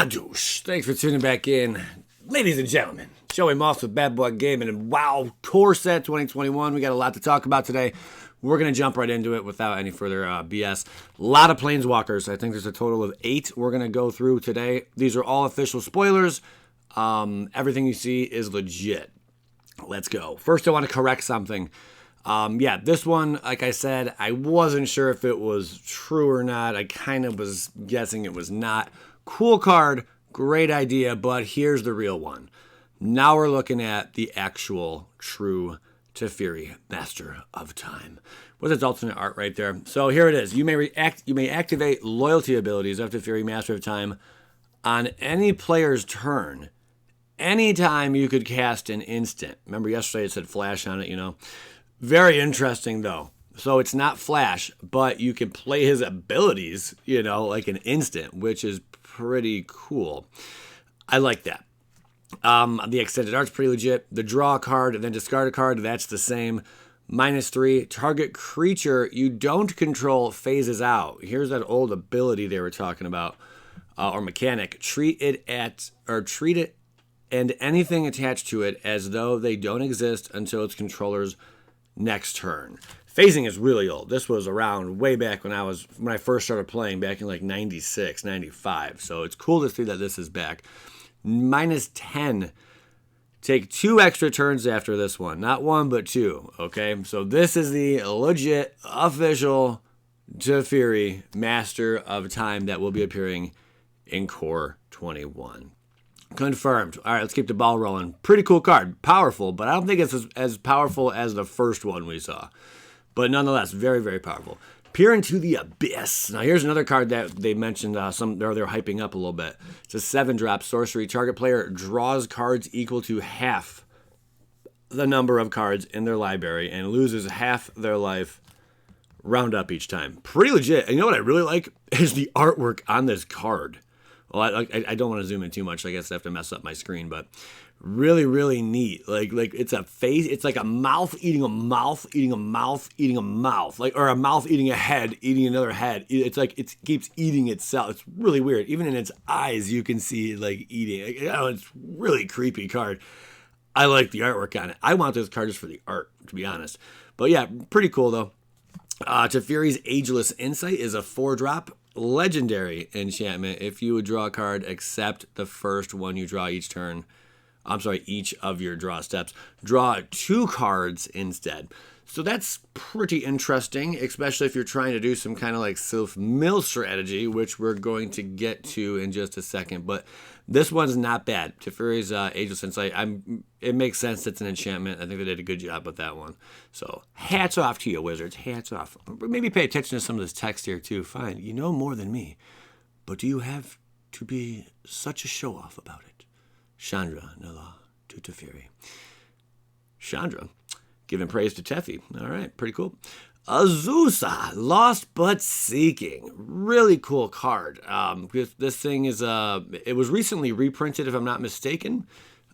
Adoosh. Thanks for tuning back in. Ladies and gentlemen, Joey Moss with Bad Boy Gaming and WoW Core Set 2021. We got a lot to talk about today. We're going to jump right into it without any further BS. A lot of Planeswalkers. I think there's a total of 8 we're going to go through today. These are all official spoilers. Everything you see is legit. Let's go. First, I want to correct something. This one, like I said, I wasn't sure if it was true or not. I kind of was guessing it was not. Cool card, great idea, but here's the real one. Now we're looking at the actual true Teferi, Master of Time, with its alternate art right there. So here it is. You may activate loyalty abilities of Teferi, Master of Time on any player's turn. Anytime you could cast an instant. Remember yesterday it said flash on it, you know. Very interesting though. So it's not flash, but you can play his abilities, you know, like an instant, which is pretty cool. I like that. The extended art's pretty legit. The draw card and then discard a card, that's the same. -3, target creature you don't control phases out. Here's that old ability they were talking about, or mechanic. Treat it and anything attached to it as though they don't exist until its controller's next turn. Phasing is really old. This was around way back when I first started playing, back in like 96, 95. So it's cool to see that this is back. -10. Take 2 extra turns after this one. Not 1, but 2. Okay, so this is the legit, official Teferi, Master of Time that will be appearing in Core 21. Confirmed. All right, let's keep the ball rolling. Pretty cool card. Powerful, but I don't think it's as powerful as the first one we saw. But nonetheless, very, very powerful. Peer into the Abyss. Now, here's another card that they mentioned they're hyping up a little bit. It's a 7-drop sorcery. Target player draws cards equal to half the number of cards in their library and loses half their life. Round up each time. Pretty legit. And you know what I really like is the artwork on this card. Well, I don't want to zoom in too much. I guess I have to mess up my screen, but really, really neat. Like it's a face. It's like a mouth eating a mouth, eating a mouth, eating a mouth. Or a mouth eating a head, eating another head. It's like it keeps eating itself. It's really weird. Even in its eyes, you can see it like eating. It's really creepy card. I like the artwork on it. I want this card just for the art, to be honest. But yeah, pretty cool though. Teferi's Ageless Insight is a 4-drop. Legendary enchantment. If you would draw a card, except the first one you draw each turn. Each of your draw steps. Draw 2 cards instead. So that's pretty interesting, especially if you're trying to do some kind of like self-mill strategy, which we're going to get to in just a second. But this one's not bad. Teferi's Ageless Insight. It makes sense. It's an enchantment. I think they did a good job with that one. So hats off to you, Wizards. Hats off. Maybe pay attention to some of this text here too. Fine. You know more than me. But do you have to be such a show-off about it? Chandra, Nala, to Teferi. Chandra, giving praise to Tefi. All right, pretty cool. Azusa, Lost But Seeking. Really cool card. This thing is, it was recently reprinted, if I'm not mistaken,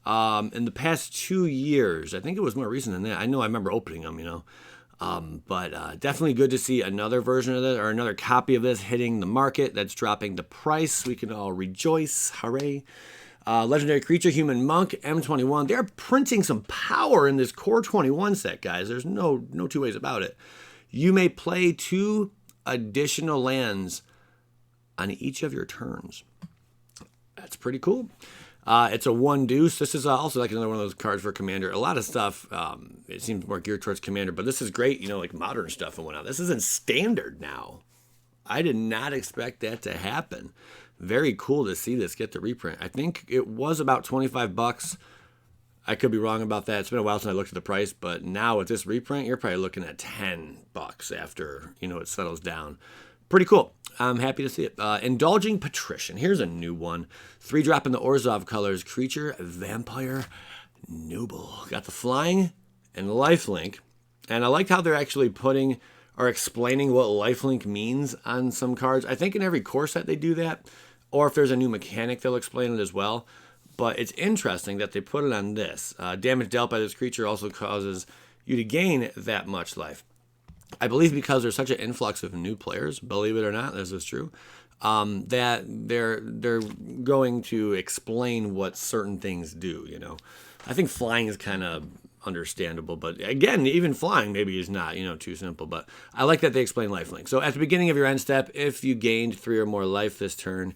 in the past 2 years. I think it was more recent than that. I remember opening them, you know. But definitely good to see another version of this, or another copy of this hitting the market. That's dropping the price. We can all rejoice. Hooray. Legendary creature, human Monk M21. They're printing some power in this Core 21 set, guys. There's no 2 ways about it. You may play 2 additional lands on each of your turns. That's pretty cool. It's a 1-deuce. This is also like another one of those cards for Commander. A lot of stuff, it seems more geared towards Commander, but this is great, you know, like modern stuff and whatnot. This isn't standard now. I did not expect that to happen. Very cool to see this get the reprint. I think it was about $25. I could be wrong about that. It's been a while since I looked at the price, but now with this reprint, you're probably looking at $10 after, you know, it settles down. Pretty cool. I'm happy to see it. Indulging Patrician. Here's a new one. 3-drop in the Orzhov colors. Creature, Vampire, Noble. Got the flying and lifelink. And I like how they're actually putting or explaining what lifelink means on some cards. I think in every core set they do that. Or if there's a new mechanic, they'll explain it as well. But it's interesting that they put it on this. Damage dealt by this creature also causes you to gain that much life. I believe because there's such an influx of new players, believe it or not, this is true, that they're going to explain what certain things do. You know, I think flying is kind of understandable, but again, even flying maybe is not, too simple. But I like that they explain lifelink. So at the beginning of your end step, if you gained 3 or more life this turn,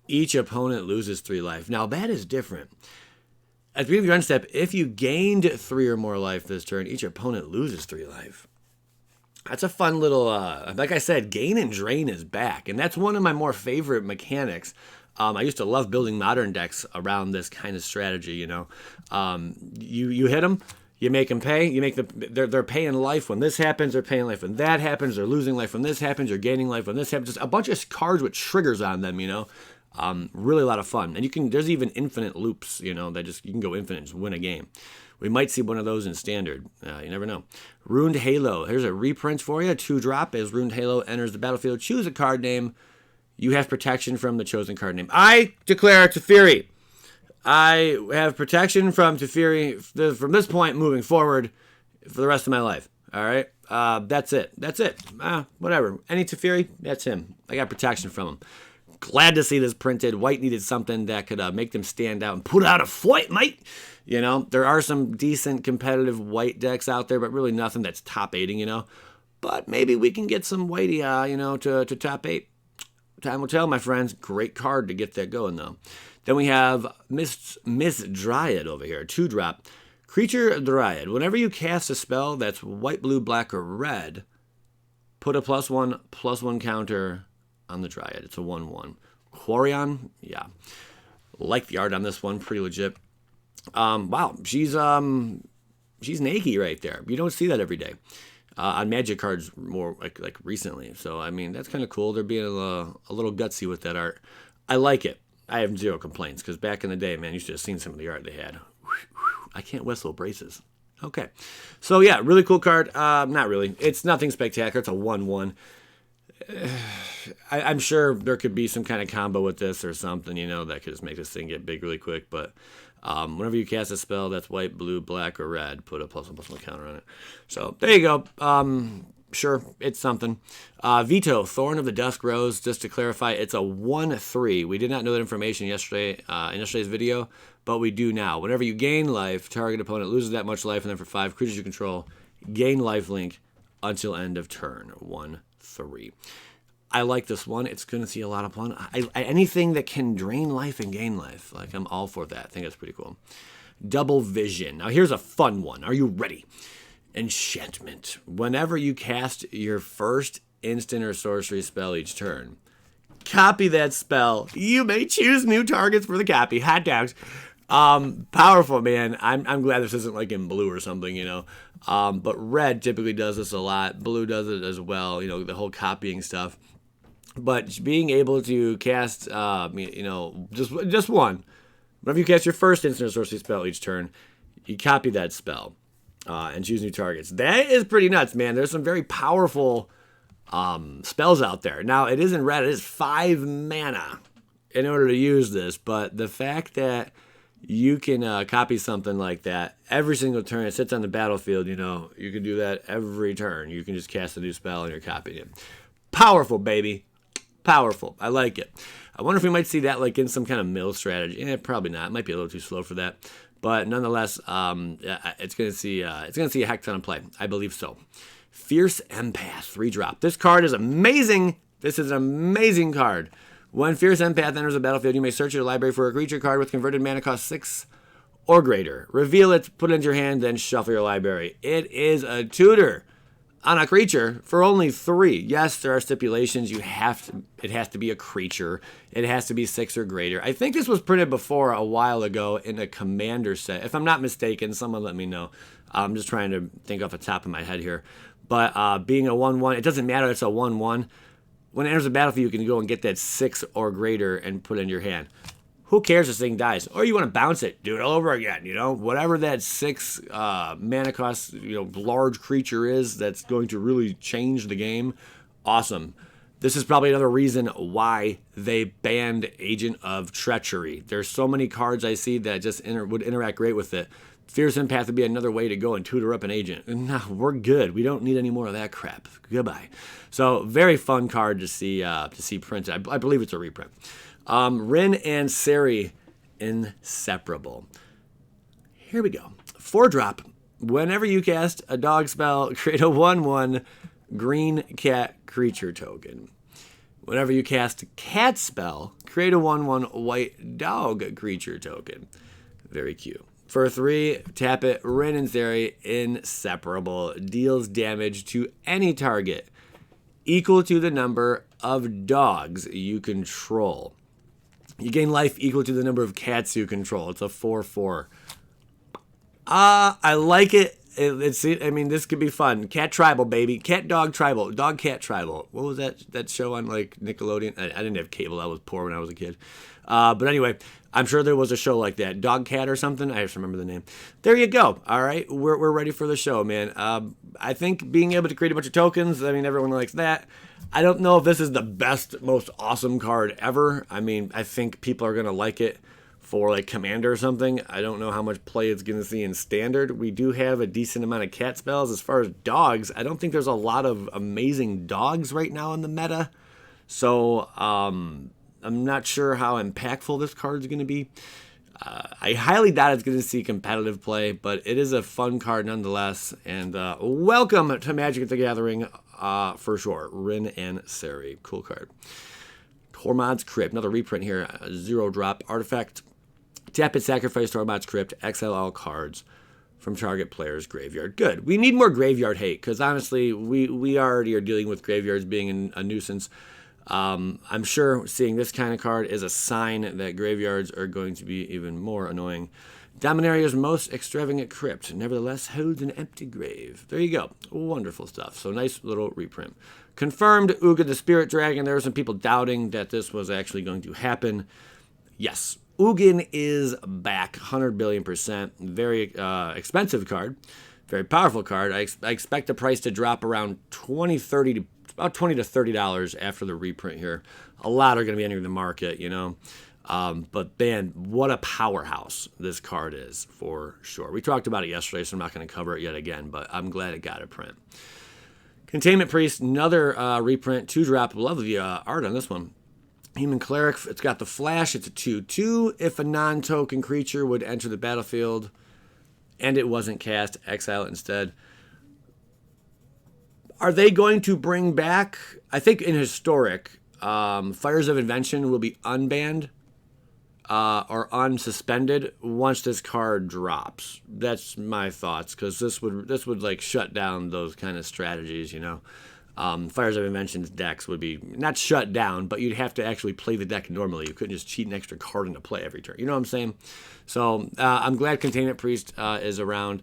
each opponent loses 3 life. Now that is different. At the beginning of your end step, if you gained 3 or more life this turn, each opponent loses 3 life. That's a fun little, like I said, gain and drain is back. And that's one of my more favorite mechanics. I used to love building modern decks around this kind of strategy, You hit them, you make them pay, they're paying life when this happens, they're paying life when that happens, they're losing life when this happens, they're gaining life when this happens. Just a bunch of cards with triggers on them, Really a lot of fun. And there's even infinite loops, that you can go infinite and just win a game. We might see one of those in Standard. You never know. Ruined Halo. Here's a reprint for you. 2-drop. As Ruined Halo enters the battlefield, choose a card name. You have protection from the chosen card name. I declare Teferi. I have protection from Teferi from this point moving forward for the rest of my life. All right? That's it. Whatever. Any Teferi, that's him. I got protection from him. Glad to see this printed. White needed something that could make them stand out and put out a fight, mate. There are some decent competitive white decks out there, but really nothing that's top 8ing, But maybe we can get some whitey, to top 8. Time will tell, my friends. Great card to get that going, though. Then we have Miss Dryad over here. 2-drop. Creature Dryad. Whenever you cast a spell that's white, blue, black, or red, put a +1/+1 counter on the Dryad. It's a 1/1. Quarion, yeah. Like the art on this one, pretty legit. Wow, she's naked right there. You don't see that every day. On Magic cards more like recently. So, I mean, that's kind of cool. They're being a little gutsy with that art. I like it. I have 0 complaints because back in the day, man, you should have seen some of the art they had. I can't whistle, braces. Okay. So, yeah, really cool card. Not really. It's nothing spectacular. It's a 1/1. I'm sure there could be some kind of combo with this or something, that could just make this thing get big really quick. But whenever you cast a spell that's white, blue, black, or red, put a +1/+1 counter on it. So there you go. Sure, it's something. Veto, Thorn of the Dusk Rose. Just to clarify, it's a 1/3. We did not know that information yesterday in yesterday's video, but we do now. Whenever you gain life, target opponent loses that much life, and then for 5 creatures you control, gain lifelink until end of turn. 1/3. I like this one. It's going to see a lot of fun. Anything that can drain life and gain life, I'm all for that. I think that's pretty cool. Double Vision. Now here's a fun one. Are you ready? Enchantment. Whenever you cast your first instant or sorcery spell each turn, copy that spell. You may choose new targets for the copy. Hot dogs. Powerful, man. I'm glad this isn't like in blue or something, But red typically does this a lot. Blue does it as well, the whole copying stuff. But being able to cast, just one. Whenever you cast your first instant or sorcery spell each turn, you copy that spell and choose new targets. That is pretty nuts, man. There's some very powerful spells out there. Now, it isn't red. It is 5 mana in order to use this. But the fact that you can copy something like that every single turn, it sits on the battlefield, you can do that every turn. You can just cast a new spell and you're copying it. Powerful, baby. Powerful. I like it. I wonder if we might see that in some kind of mill strategy. Probably not. It might be a little too slow for that. But nonetheless, it's going to see a heck ton of play. I believe so. Fierce Empath, 3-drop. This card is amazing. This is an amazing card. When Fierce Empath enters the battlefield, you may search your library for a creature card with converted mana cost 6 or greater. Reveal it, put it into your hand, then shuffle your library. It is a Tudor on a creature for only 3. Yes, there are stipulations. It has to be a creature. It has to be 6 or greater. I think this was printed before a while ago in a commander set. If I'm not mistaken, someone let me know. I'm just trying to think off the top of my head here. But being a 1/1, it doesn't matter. It's a 1/1. When it enters the battlefield, you can go and get that 6 or greater and put it in your hand. Who cares if this thing dies? Or you want to bounce it, do it all over again, Whatever that 6 mana cost, large creature is that's going to really change the game, awesome. This is probably another reason why they banned Agent of Treachery. There's so many cards I see that just would interact great with it. Fierce Empath would be another way to go and tutor up an agent. No, we're good. We don't need any more of that crap. Goodbye. So very fun card to see printed. I believe it's a reprint. Wren and Surrey, Inseparable. Here we go. 4-drop. Whenever you cast a dog spell, create a 1/1 green cat creature token. Whenever you cast a cat spell, create a 1/1 white dog creature token. Very cute. For 3, tap it. Wren and Surrey, Inseparable. Deals damage to any target equal to the number of dogs you control. You gain life equal to the number of cats you control. It's a 4/4. I like it. I mean, this could be fun. Cat tribal, baby. Cat dog tribal. Dog cat tribal. What was that show on like Nickelodeon? I didn't have cable. I was poor when I was a kid. But anyway, I'm sure there was a show like that. Dog cat or something. I just remember the name. There you go. All right. We're ready for the show, man. I think being able to create a bunch of tokens, I mean, everyone likes that. I don't know if this is the best, most awesome card ever. I mean, I think people are going to like it for like Commander or something. I don't know how much play it's going to see in Standard. We do have a decent amount of cat spells. As far as dogs, I don't think there's a lot of amazing dogs right now in the meta. So I'm not sure how impactful this card is going to be. I highly doubt it's going to see competitive play, but it is a fun card nonetheless. And welcome to Magic the Gathering for sure. Wren and Surrey. Cool card. Tormod's Crypt. Another reprint here. 0-drop artifact. Tap it, sacrifice Tormod's Crypt, exile all cards from target player's graveyard. Good. We need more graveyard hate, because honestly, we already are dealing with graveyards being a nuisance. I'm sure seeing this kind of card is a sign that graveyards are going to be even more annoying. Dominaria's most extravagant crypt, nevertheless holds an empty grave. There you go. Wonderful stuff. So nice little reprint. Confirmed Uga the Spirit Dragon. There were some people doubting that this was actually going to happen. Yes. Mugen is back, 100 billion%. Very expensive card, very powerful card. I expect the price to drop around $20 to $30 after the reprint here. A lot are going to be entering the market, you know. But man, what a powerhouse this card is for sure. We talked about it yesterday, so I'm not going to cover it yet again, but I'm glad it got a print. Containment Priest, another reprint, 2-drop. Love the art on this one. Human Cleric, it's got the flash, it's a 2/2. If a non-token creature would enter the battlefield and it wasn't cast, exile it instead. Are they going to bring back, I think in Historic, Fires of Invention will be unbanned or unsuspended once this card drops. That's my thoughts, because this would like shut down those kind of strategies, you know. Fires of Invention's decks would be not shut down, but you'd have to actually play the deck normally. You couldn't just cheat an extra card into play every turn. You know what I'm saying? So I'm glad Containment Priest is around.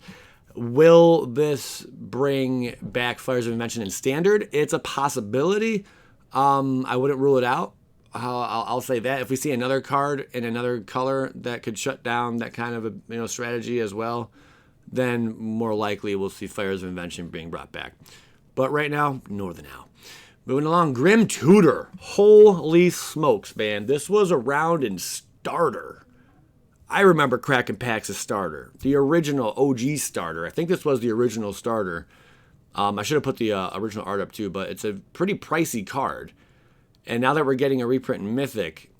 Will this bring back Fires of Invention in Standard? It's a possibility. I wouldn't rule it out. I'll say that. If we see another card in another color that could shut down that kind of a strategy as well, then more likely we'll see Fires of Invention being brought back. But right now, Northern Owl. Moving along, Grim Tudor. Holy smokes, man. This was around in Starter. I remember cracking packs of Starter. The original OG Starter. I think this was the original Starter. I should have put the original art up too, but it's a pretty pricey card. And now that we're getting a reprint in Mythic,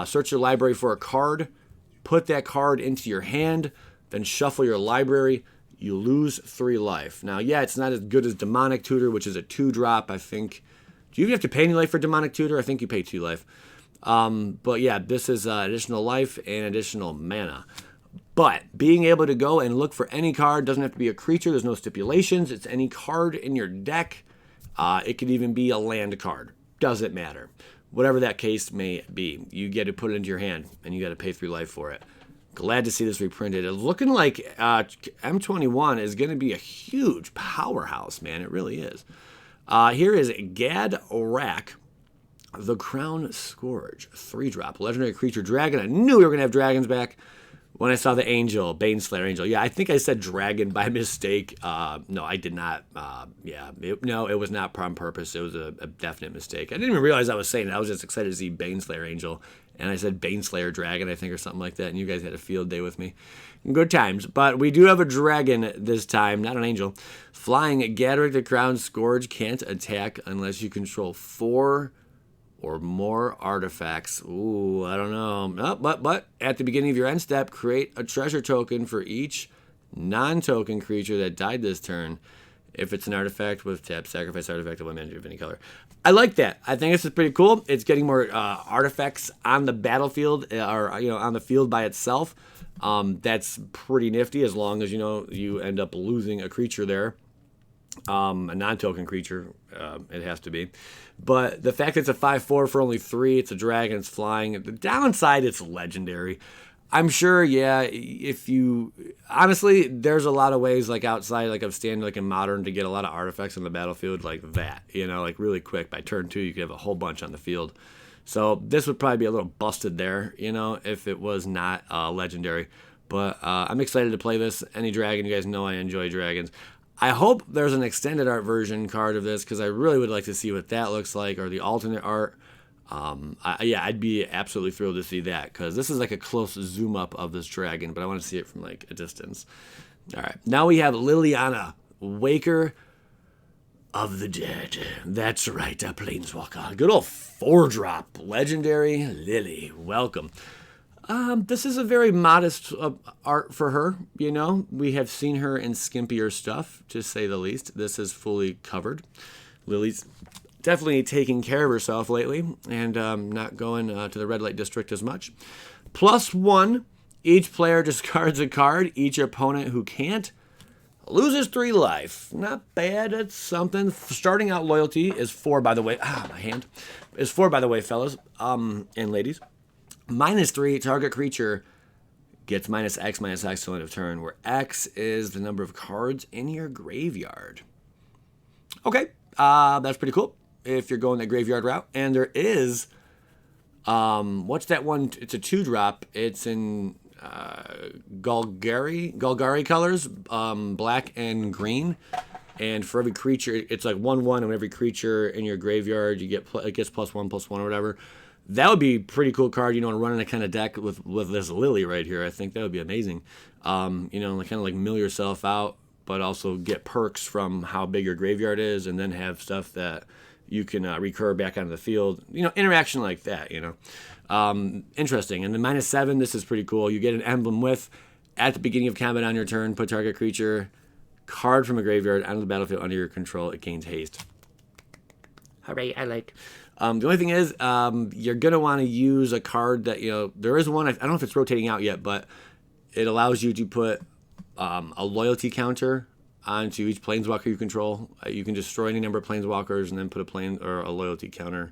search your library for a card, put that card into your hand, then shuffle your library. You lose 3 life. Now, yeah, it's not as good as Demonic Tutor, which is a 2-drop, I think. Do you even have to pay any life for Demonic Tutor? I think you pay 2 life. But yeah, this is additional life and additional mana. But being able to go and look for any card, doesn't have to be a creature, there's no stipulations, it's any card in your deck. It could even be a land card. Doesn't matter. Whatever that case may be, you get to put it into your hand, and you got to pay 3 life for it. Glad to see this reprinted. It's looking like M21 is going to be a huge powerhouse, man. It really is. Here is Garak, the Crown Scourge. 3-drop. Legendary creature dragon. I knew we were going to have dragons back when I saw the angel, Baneslayer Angel. Yeah, I think I said dragon by mistake. No, I did not. It was not on purpose. It was a definite mistake. I didn't even realize I was saying it. I was just excited to see Baneslayer Angel and I said Baneslayer Dragon, I think, or something like that, and you guys had a field day with me. Good times. But we do have a dragon this time, not an angel. Flying, Garak the Crown Scourge can't attack unless you control 4 or more artifacts. Ooh, I don't know. Oh, but at the beginning of your end step, create a treasure token for each non-token creature that died this turn. If it's an artifact with tap, sacrifice artifact of one mana of any color. I like that. I think this is pretty cool. It's getting more artifacts on the battlefield, or on the field by itself. That's pretty nifty, as long as you end up losing a creature there, a non-token creature. It has to be. But the fact that it's a 5/4 for only 3, it's a dragon, it's flying. The downside, it's legendary. I'm sure, yeah, if you... Honestly, there's a lot of ways, like, outside, like, of standard, like, in Modern, to get a lot of artifacts on the battlefield like that. Like, really quick. By turn 2, you could have a whole bunch on the field. So this would probably be a little busted there, if it was not legendary. But I'm excited to play this. Any dragon, you guys know I enjoy dragons. I hope there's an extended art version card of this, because I really would like to see what that looks like, or the alternate art. I'd be absolutely thrilled to see that, because this is like a close zoom up of this dragon, but I want to see it from like a distance. All right, now we have Liliana, Waker of the Dead. That's right, a Planeswalker. Good old 4-drop, legendary Lily. Welcome. This is a very modest art for her. We have seen her in skimpier stuff, to say the least. This is fully covered. Lily's definitely taking care of herself lately, and not going to the red light district as much. +1, each player discards a card. Each opponent who can't loses 3 life. Not bad. It's something. Starting out loyalty is 4, by the way. My hand is 4, by the way, fellas and ladies. -3, target creature gets -X till end of turn, where X is the number of cards in your graveyard. Okay, that's pretty cool if you're going that graveyard route. And there is, what's that one? It's a 2-drop. It's in Golgari colors, black and green. And for every creature, it's like 1/1, and every creature in your graveyard, it gets +1/+1 or whatever. That would be a pretty cool card, running a kind of deck with this Lily right here. I think that would be amazing. Kind of like mill yourself out, but also get perks from how big your graveyard is, and then have stuff that you can recur back onto the field. Interaction like that, Interesting. And then -7, this is pretty cool. You get an emblem with, at the beginning of combat on your turn, put target creature card from a graveyard onto the battlefield under your control. It gains haste. Hooray, I like. The only thing is, you're going to want to use a card that, there is one, I don't know if it's rotating out yet, but it allows you to put a loyalty counter onto each planeswalker you control. You can destroy any number of planeswalkers and then put a loyalty counter,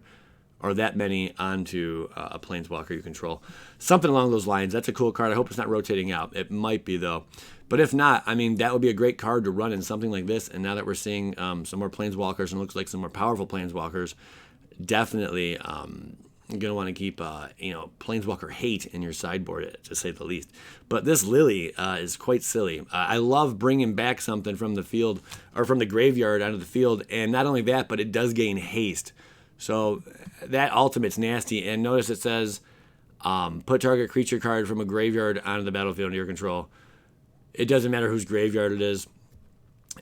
or that many, onto a planeswalker you control. Something along those lines. That's a cool card. I hope it's not rotating out. It might be, though. But if not, that would be a great card to run in something like this. And now that we're seeing some more planeswalkers, and it looks like some more powerful planeswalkers, definitely you're going to want to keep planeswalker hate in your sideboard, to say the least. But this Lily is quite silly. I love bringing back something from the field, or from the graveyard onto the field. And not only that, but it does gain haste. So that ultimate's nasty. And notice it says, put target creature card from a graveyard onto the battlefield under your control. It doesn't matter whose graveyard it is.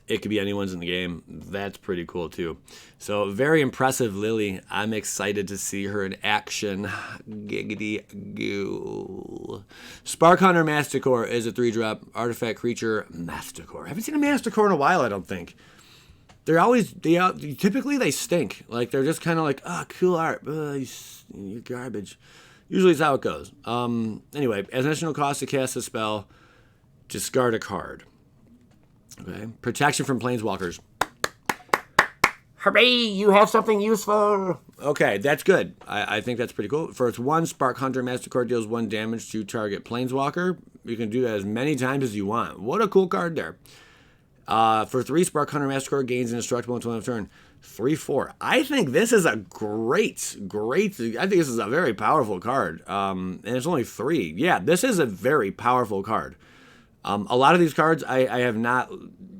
It could be anyone's in the game. That's pretty cool, too. So, very impressive Lily. I'm excited to see her in action. Giggity goo. Spark Hunter Masticore is a 3-drop artifact creature. Masticore. I haven't seen a Masticore in a while, I don't think. Typically they stink. Like, they're just kind of like, cool art. You're garbage. Usually it's how it goes. Anyway, as an additional cost to cast a spell, discard a card. Okay. Protection from planeswalkers. Hooray, you have something useful. Okay, that's good. I think that's pretty cool. For its 1, Spark Hunter Masticore deals 1 damage to target planeswalker. You can do that as many times as you want. What a cool card there. For 3, Spark Hunter Masticore gains indestructible until end of turn. 3/4. I think this is a great. I think this is a very powerful card. And it's only 3. Yeah, this is a very powerful card. A lot of these cards I have not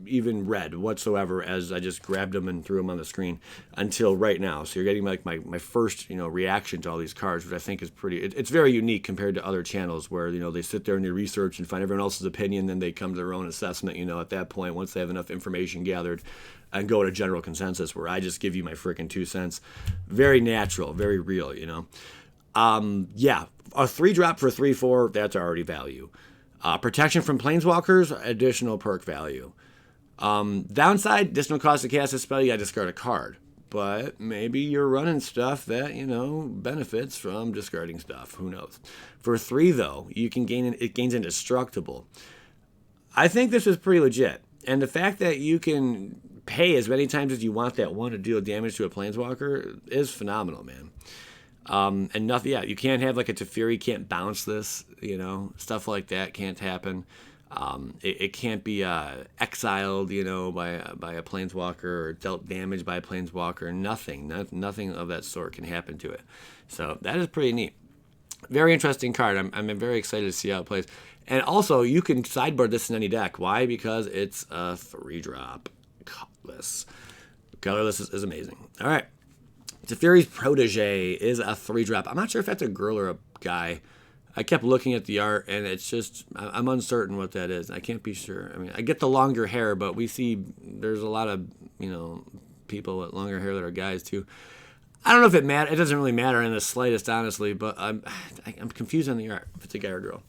even read whatsoever, as I just grabbed them and threw them on the screen until right now. So you're getting like my first, reaction to all these cards, which I think is pretty, it's very unique compared to other channels where, they sit there and they research and find everyone else's opinion, then they come to their own assessment, at that point, once they have enough information gathered, and go to general consensus, where I just give you my freaking 2 cents. Very natural, very real, Yeah, a 3-drop for 3/4, that's already value. Protection from Planeswalkers, additional perk value. Downside, additional cost to cast a spell, you gotta discard a card. But maybe you're running stuff that, benefits from discarding stuff. Who knows? For 3, though, you can it gains indestructible. I think this is pretty legit. And the fact that you can pay as many times as you want that one to deal damage to a Planeswalker is phenomenal, man. And nothing, you can't have like a Teferi can't bounce this, stuff like that can't happen. It can't be exiled, by a Planeswalker or dealt damage by a Planeswalker. Nothing of that sort can happen to it. So that is pretty neat. Very interesting card. I'm very excited to see how it plays. And also, you can sideboard this in any deck. Why? Because it's a 3-drop. Colorless. Colorless is amazing. All right. Teferi's Protege is a 3-drop. I'm not sure if that's a girl or a guy. I kept looking at the art, and it's just, I'm uncertain what that is. I can't be sure. I mean, I get the longer hair, but we see there's a lot of, people with longer hair that are guys, too. I don't know if it matters. It doesn't really matter in the slightest, honestly, but I'm confused on the art, if it's a guy or girl.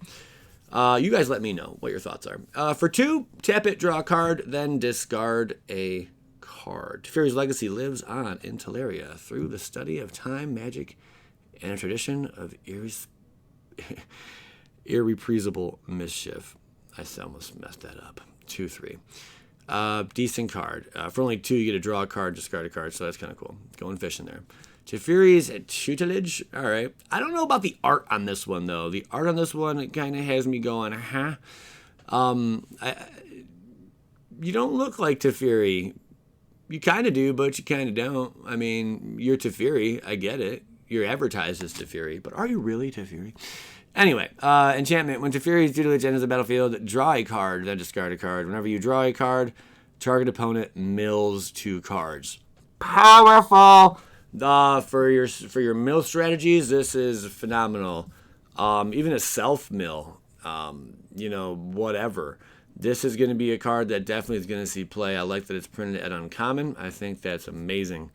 You guys let me know what your thoughts are. For 2, tap it, draw a card, then discard a card. Teferi's legacy lives on in Teleria through the study of time, magic, and a tradition of irrepressible mischief. I almost messed that up. 2/3. Decent card. For only 2, you get to draw a card, discard a card, so that's kind of cool. Going fishing there. Teferi's tutelage. All right. I don't know about the art on this one, though. The art on this one, it kind of has me going, huh? You don't look like Teferi. You kind of do, but you kind of don't. I mean, you're Teferi. I get it. You're advertised as Teferi, but are you really Teferi? Anyway, enchantment. When Teferi's tutelage enters the battlefield, draw a card, then discard a card. Whenever you draw a card, target opponent mills 2 cards. Powerful! For your mill strategies, this is phenomenal. Even a self-mill, whatever. This is going to be a card that definitely is going to see play. I like that it's printed at uncommon. I think that's amazing.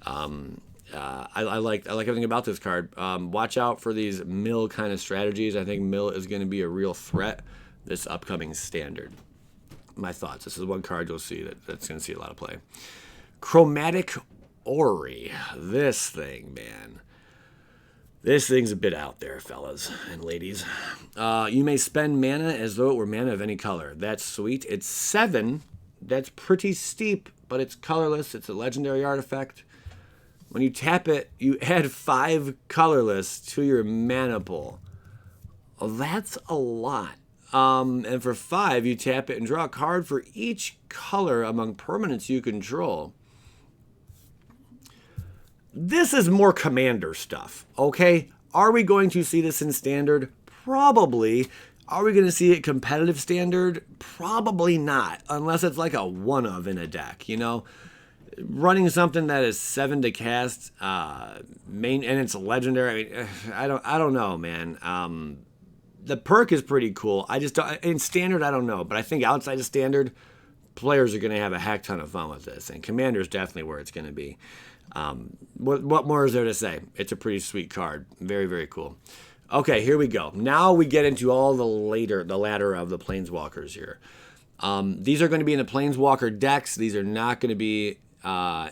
I like everything about this card. Watch out for these mill kind of strategies. I think mill is going to be a real threat this upcoming standard. My thoughts. This is one card you'll see that's going to see a lot of play. Chromatic Orie. This thing, man. This thing's a bit out there, fellas and ladies. You may spend mana as though it were mana of any color. That's sweet. It's 7. That's pretty steep, but it's colorless. It's a legendary artifact. When you tap it, you add 5 colorless to your mana pool. Well, that's a lot. And for 5, you tap it and draw a card for each color among permanents you control. This is more commander stuff, okay? Are we going to see this in standard? Probably. Are we going to see it competitive standard? Probably not, unless it's like a one-of in a deck, Running something that is 7 to cast, and it's legendary. I mean, I don't know, man. The perk is pretty cool. I just don't, in standard, I don't know, but I think outside of standard, players are going to have a heck ton of fun with this, and commander is definitely where it's going to be. What more is there to say? It's a pretty sweet card. Very, very cool. Okay, here we go. Now we get into all the ladder of the Planeswalkers here. These are going to be in the Planeswalker decks. These are not going to be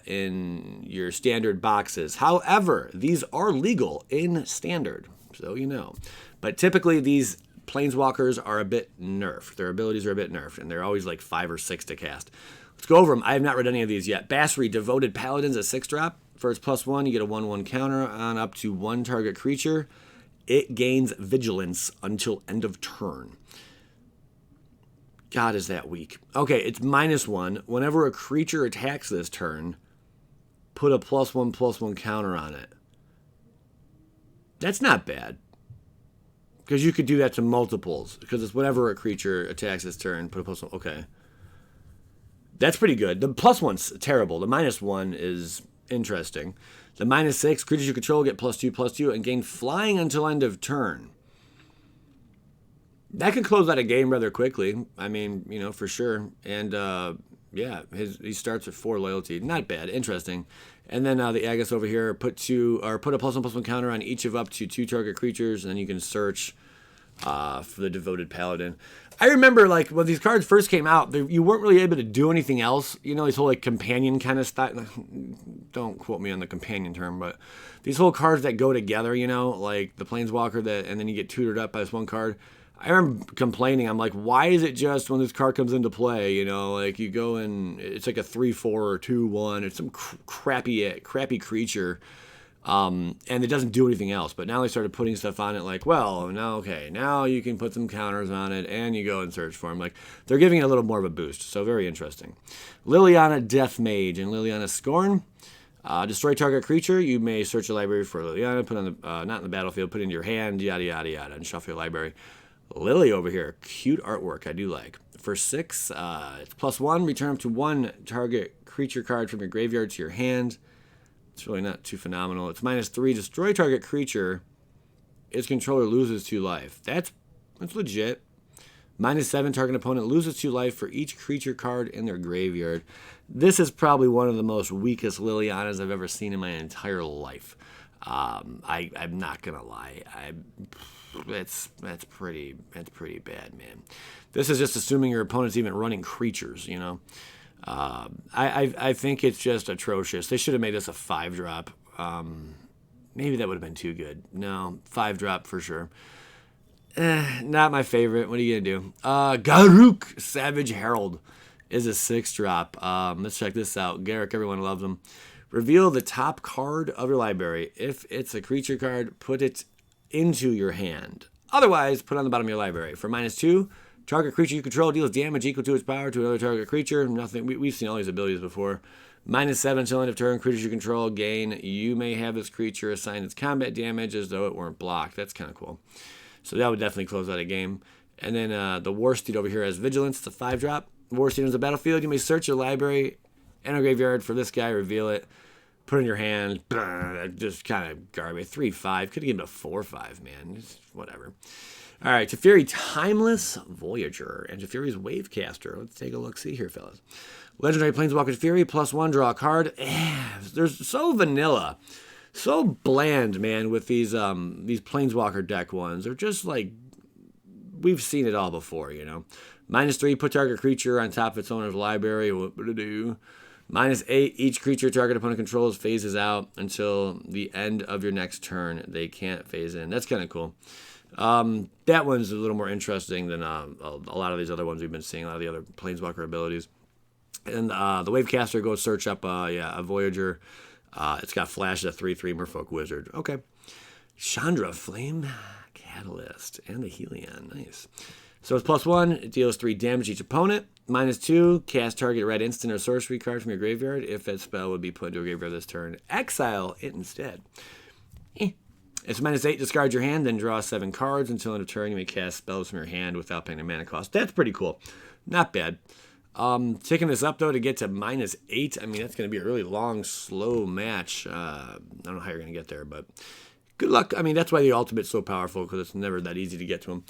in your standard boxes. However, these are legal in standard, so you know. But typically these Planeswalkers are a bit nerfed. Their abilities are a bit nerfed, and they're always like 5 or 6 to cast. Let's go over them. I have not read any of these yet. Basri, Devoted Paladins, a 6-drop. For its +1, you get a 1/1 counter on up to 1 target creature. It gains Vigilance until end of turn. God, is that weak. Okay, it's -1. Whenever a creature attacks this turn, put a +1/+1 counter on it. That's not bad. Because you could do that to multiples. Because it's whenever a creature attacks this turn, put a +1. Okay. That's pretty good. The +1's terrible. The -1 is interesting. The -6, creatures you control get +2/+2 and gain flying until end of turn. That can close out a game rather quickly. I mean, you know, for sure. And yeah, he starts with 4 loyalty. Not bad. Interesting. And then the Agus over here, put a +1/+1 counter on each of up to 2 target creatures, and then you can search for the Devoted Paladin. I remember, like, when these cards first came out, you weren't really able to do anything else. You know, this whole, like, companion kind of stuff. Don't quote me on the companion term, but these whole cards that go together, you know, like the Planeswalker, and then you get tutored up by this one card. I remember complaining. I'm like, why is it just when this card comes into play, you know, like you go and it's like a 3/4 or 2/1. It's some crappy creature. And it doesn't do anything else. But now they started putting stuff on it like, well, now you can put some counters on it and you go and search for them. Like, they're giving it a little more of a boost. So very interesting. Liliana, Death Mage, and Liliana Scorn. Destroy target creature. You may search a library for Liliana, put on the not in the battlefield, put it into your hand, yada, yada, yada, and shuffle your library. Lily over here. Cute artwork. I do like. For 6, it's +1. Return up to 1 target creature card from your graveyard to your hand. It's really not too phenomenal. It's -3. Destroy target creature. Its controller loses 2 life. That's legit. -7. Target opponent loses 2 life for each creature card in their graveyard. This is probably one of the most weakest Lilianas I've ever seen in my entire life. I'm not gonna lie. That's pretty bad, man. This is just assuming your opponent's even running creatures, you know. I think it's just atrocious. They should have made this a 5-drop. Maybe that would have been too good. No, 5-drop for sure. Not my favorite. What are you gonna do? Garak, Savage Herald, is a 6-drop. Let's check this out. Garak, everyone loves him. Reveal the top card of your library. If it's a creature card, put it into your hand. Otherwise, put it on the bottom of your library. For -2, target creature you control deals damage equal to its power to another target creature. Nothing. We've seen all these abilities before. -7 until end of turn. Creatures you control gain. You may have this creature assign its combat damage as though it weren't blocked. That's kind of cool. So that would definitely close out a game. And then the War Steed over here has Vigilance. It's a 5-drop. War Steed on the battlefield. You may search your library and a graveyard for this guy. Reveal it. Put it in your hand. Just kind of garbage. 3/5. Could have given it a 4/5, man. Just whatever. All right, Teferi, Timeless Voyager, and Teferi's Wavecaster. Let's take a look-see here, fellas. Legendary Planeswalker Teferi, +1, draw a card. They're so vanilla, so bland, man, with these Planeswalker deck ones. They're just like, we've seen it all before, you know. -3, put target creature on top of its owner's library. What would it do? -8, each creature target opponent controls phases out until the end of your next turn. They can't phase in. That's kind of cool. That one's a little more interesting than a lot of these other ones we've been seeing, a lot of the other Planeswalker abilities. And the Wavecaster goes search up a Voyager. It's got Flash, a 3/3 Merfolk Wizard. Okay. Chandra, Flame Catalyst, and the Helion. Nice. So it's +1. It deals 3 damage each opponent. -2, cast target red instant or sorcery card from your graveyard. If that spell would be put into a graveyard this turn, exile it instead. It's -8, discard your hand, then draw 7 cards. Until end of turn, you may cast spells from your hand without paying a mana cost. That's pretty cool. Not bad. Taking this up, though, to get to -8, I mean, that's going to be a really long, slow match. I don't know how you're going to get there, but good luck. I mean, that's why the Ultimate's so powerful, because it's never that easy to get to him.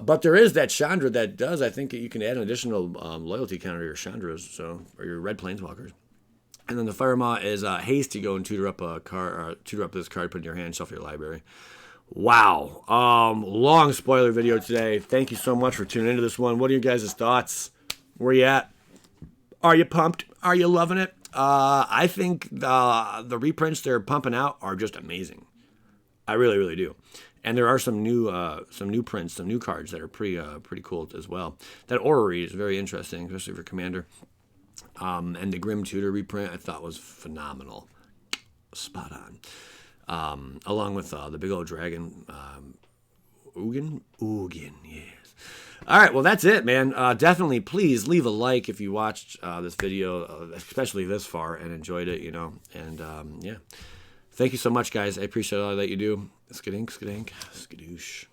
But there is that Chandra that does, I think you can add an additional loyalty counter to your Chandras, or your red Planeswalkers. And then the Firemaw is haste. You go and tutor up a card, tutor up this card, put it in your hand, shuffle your library. Wow. Long spoiler video today. Thank you so much for tuning into this one. What are your guys' thoughts? Where you at? Are you pumped? Are you loving it? I think the reprints they're pumping out are just amazing. I really, really do. And there are some new prints, some new cards that are pretty cool as well. That Orrery is very interesting, especially for Commander. And the Grim Tudor reprint I thought was phenomenal, spot on. Along with the big old dragon, Mugen, yes. All right, well that's it, man. Definitely, please leave a like if you watched this video, especially this far, and enjoyed it. You know, and yeah. Thank you so much, guys. I appreciate all that you do. Skadink, skadink, skadoosh.